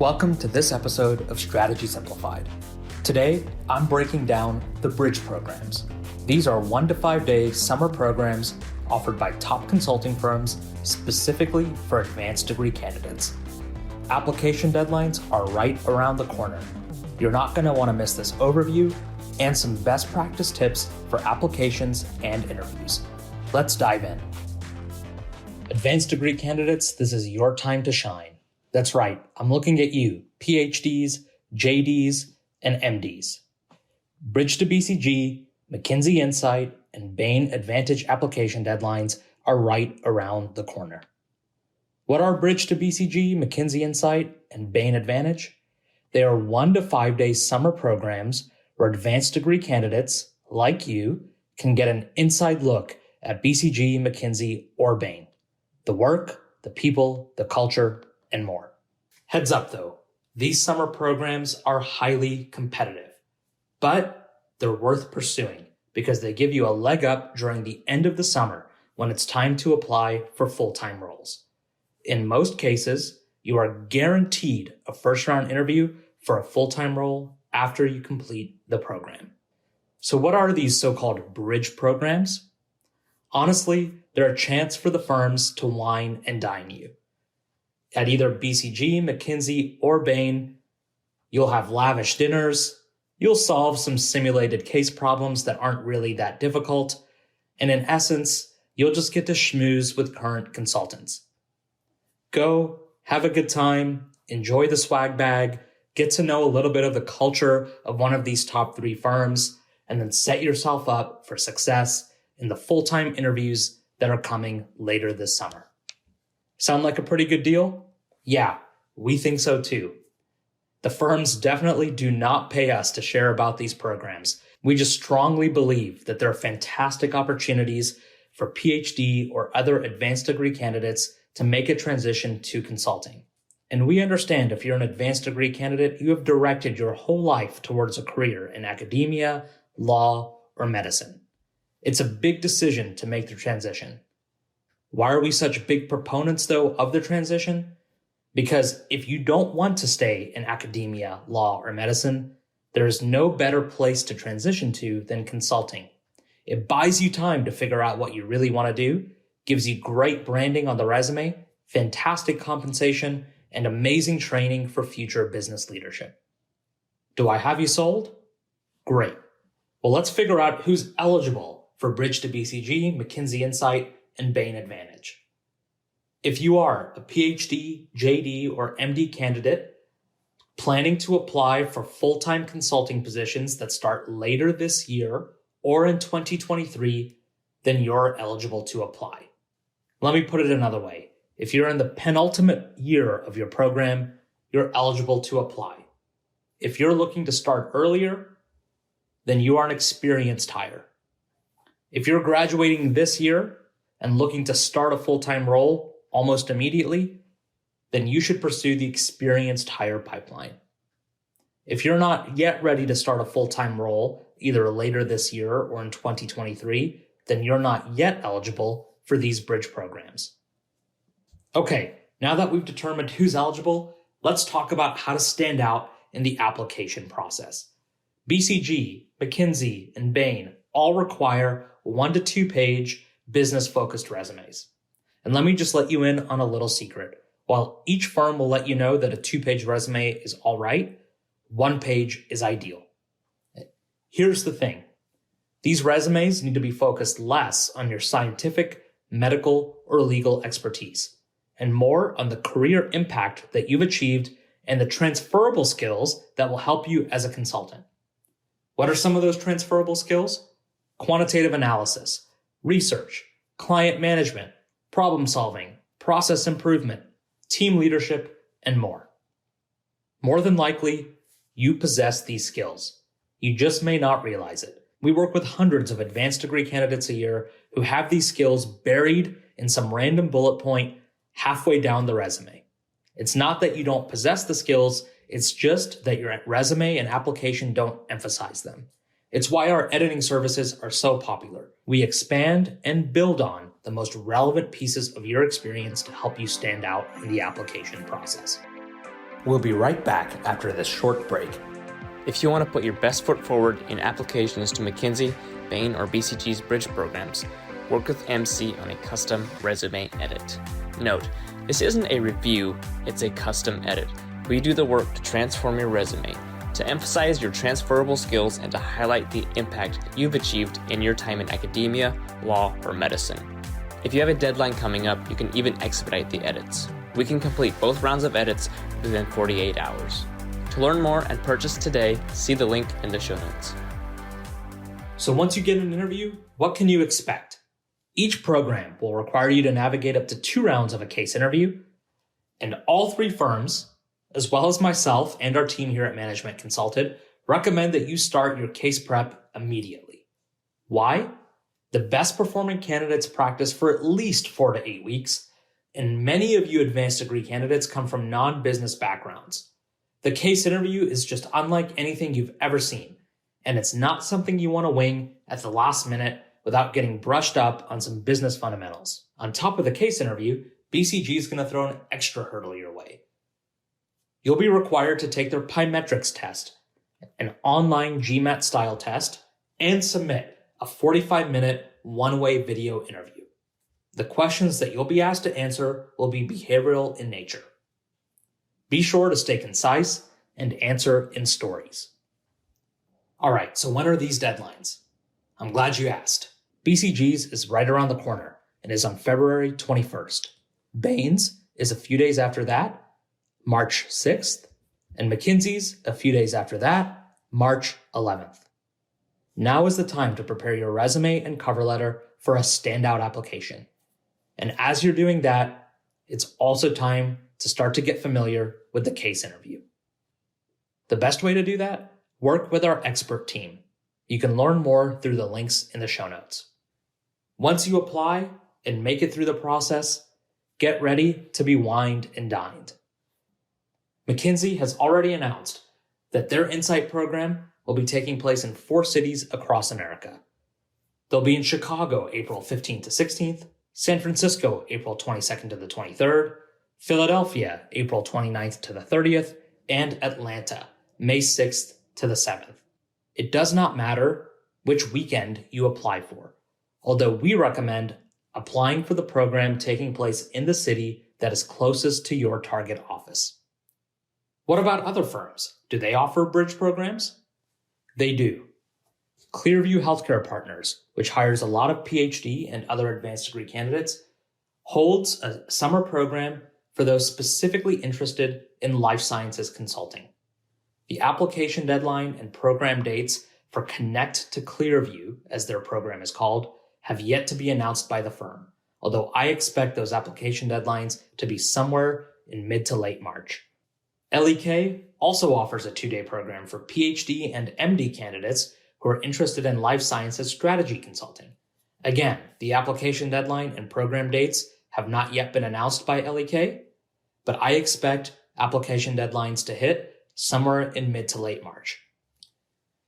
Welcome to this episode of Strategy Simplified. Today, I'm breaking down the Bridge programs. These are 1 to 5 day summer programs offered by top consulting firms specifically for advanced degree candidates. Application deadlines are right around the corner. You're not going to want to miss this overview and some best practice tips for applications and interviews. Let's dive in. Advanced degree candidates, this is your time to shine. That's right, I'm looking at you, PhDs, JDs, and MDs. Bridge to BCG, McKinsey Insight, and Bain ADvantage application deadlines are right around the corner. What are Bridge to BCG, McKinsey Insight, and Bain ADvantage? They are 1 to 5 day summer programs where advanced degree candidates, like you, can get an inside look at BCG, McKinsey, or Bain. The work, the people, the culture, and more. Heads up though, these summer programs are highly competitive, but they're worth pursuing because they give you a leg up during the end of the summer when it's time to apply for full-time roles. In most cases, you are guaranteed a first-round interview for a full-time role after you complete the program. So what are these so-called bridge programs? Honestly, they're a chance for the firms to wine and dine you. At either BCG, McKinsey, or Bain, you'll have lavish dinners, you'll solve some simulated case problems that aren't really that difficult, and in essence, you'll just get to schmooze with current consultants. Go, have a good time, enjoy the swag bag, get to know a little bit of the culture of one of these top 3 firms, and then set yourself up for success in the full-time interviews that are coming later this summer. Sound like a pretty good deal? Yeah, we think so too. The firms definitely do not pay us to share about these programs. We just strongly believe that they're fantastic opportunities for PhD or other advanced degree candidates to make a transition to consulting. And we understand if you're an advanced degree candidate, you have directed your whole life towards a career in academia, law, or medicine. It's a big decision to make the transition. Why are we such big proponents, though, of the transition? Because if you don't want to stay in academia, law, or medicine, there is no better place to transition to than consulting. It buys you time to figure out what you really want to do, gives you great branding on the resume, fantastic compensation, and amazing training for future business leadership. Do I have you sold? Great. Well, let's figure out who's eligible for Bridge to BCG, McKinsey Insight, and Bain ADvantage. If you are a PhD, JD, or MD candidate planning to apply for full-time consulting positions that start later this year or in 2023, then you're eligible to apply. Let me put it another way. If you're in the penultimate year of your program, you're eligible to apply. If you're looking to start earlier, then you are an experienced hire. If you're graduating this year and looking to start a full-time role almost immediately, then you should pursue the experienced hire pipeline. If you're not yet ready to start a full-time role, either later this year or in 2023, then you're not yet eligible for these bridge programs. Okay, now that we've determined who's eligible, let's talk about how to stand out in the application process. BCG, McKinsey, and Bain all require 1 to 2 page business-focused resumes. And let me just let you in on a little secret. While each firm will let you know that a 2-page resume is all right, 1 page is ideal. Here's the thing. These resumes need to be focused less on your scientific, medical, or legal expertise, and more on the career impact that you've achieved and the transferable skills that will help you as a consultant. What are some of those transferable skills? Quantitative analysis, research, client management, problem solving, process improvement, team leadership, and more. More than likely, you possess these skills. You just may not realize it. We work with hundreds of advanced degree candidates a year who have these skills buried in some random bullet point halfway down the resume. It's not that you don't possess the skills, it's just that your resume and application don't emphasize them. It's why our editing services are so popular. We expand and build on the most relevant pieces of your experience to help you stand out in the application process. We'll be right back after this short break. If you want to put your best foot forward in applications to McKinsey, Bain, or BCG's bridge programs, work with MC on a custom resume edit. Note, this isn't a review, it's a custom edit. We do the work to transform your resume, to emphasize your transferable skills, and to highlight the impact you've achieved in your time in academia, law, or medicine. If you have a deadline coming up, you can even expedite the edits. We can complete both rounds of edits within 48 hours. To learn more and purchase today, see the link in the show notes. So once you get an interview, what can you expect? Each program will require you to navigate up to 2 rounds of a case interview, and all 3 firms, as well as myself and our team here at Management Consulted, recommend that you start your case prep immediately. Why? The best performing candidates practice for at least 4 to 8 weeks, and many of you advanced degree candidates come from non-business backgrounds. The case interview is just unlike anything you've ever seen, and it's not something you want to wing at the last minute without getting brushed up on some business fundamentals. On top of the case interview, BCG is going to throw an extra hurdle your way. You'll be required to take their Pymetrics test, an online GMAT style test, and submit a 45-minute one-way video interview. The questions that you'll be asked to answer will be behavioral in nature. Be sure to stay concise and answer in stories. All right, so when are these deadlines? I'm glad you asked. BCG's is right around the corner and is on February 21st. Bain's is a few days after that, March 6th, and McKinsey's a few days after that, March 11th. Now is the time to prepare your resume and cover letter for a standout application. And as you're doing that, it's also time to start to get familiar with the case interview. The best way to do that? Work with our expert team. You can learn more through the links in the show notes. Once you apply and make it through the process, get ready to be wined and dined. McKinsey has already announced that their Insight program will be taking place in 4 cities across America. They'll be in Chicago, April 15th to 16th, San Francisco, April 22nd to the 23rd, Philadelphia, April 29th to the 30th, and Atlanta, May 6th to the 7th. It does not matter which weekend you apply for, although we recommend applying for the program taking place in the city that is closest to your target office. What about other firms? Do they offer bridge programs? They do. Clearview Healthcare Partners, which hires a lot of PhD and other advanced degree candidates, holds a summer program for those specifically interested in life sciences consulting. The application deadline and program dates for Connect to Clearview, as their program is called, have yet to be announced by the firm, although I expect those application deadlines to be somewhere in mid to late March. LEK also offers a 2-day program for PhD and MD candidates who are interested in life sciences strategy consulting. Again, the application deadline and program dates have not yet been announced by LEK, but I expect application deadlines to hit somewhere in mid to late March.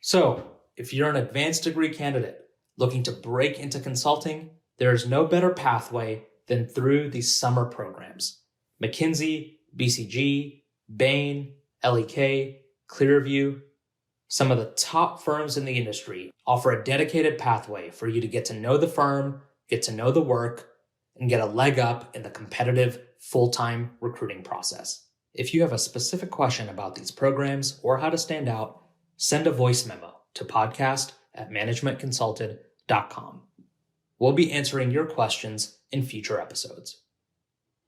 So, if you're an advanced degree candidate looking to break into consulting, there is no better pathway than through these summer programs. McKinsey, BCG, Bain, LEK, Clearview, some of the top firms in the industry offer a dedicated pathway for you to get to know the firm, get to know the work, and get a leg up in the competitive full-time recruiting process. If you have a specific question about these programs or how to stand out, send a voice memo to podcast@managementconsulted.com. We'll be answering your questions in future episodes.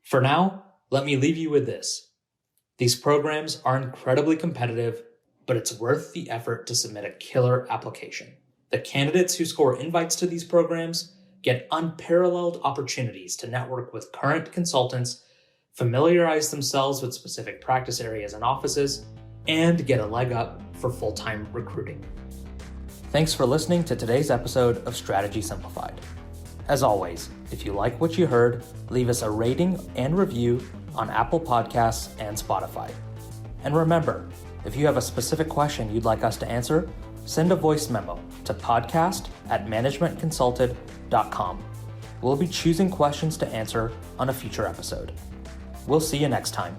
For now, let me leave you with this. These programs are incredibly competitive, but it's worth the effort to submit a killer application. The candidates who score invites to these programs get unparalleled opportunities to network with current consultants, familiarize themselves with specific practice areas and offices, and get a leg up for full-time recruiting. Thanks for listening to today's episode of Strategy Simplified. As always, if you like what you heard, leave us a rating and review on Apple Podcasts and Spotify. And remember, if you have a specific question you'd like us to answer, send a voice memo to podcast@managementconsulted.com. We'll be choosing questions to answer on a future episode. We'll see you next time.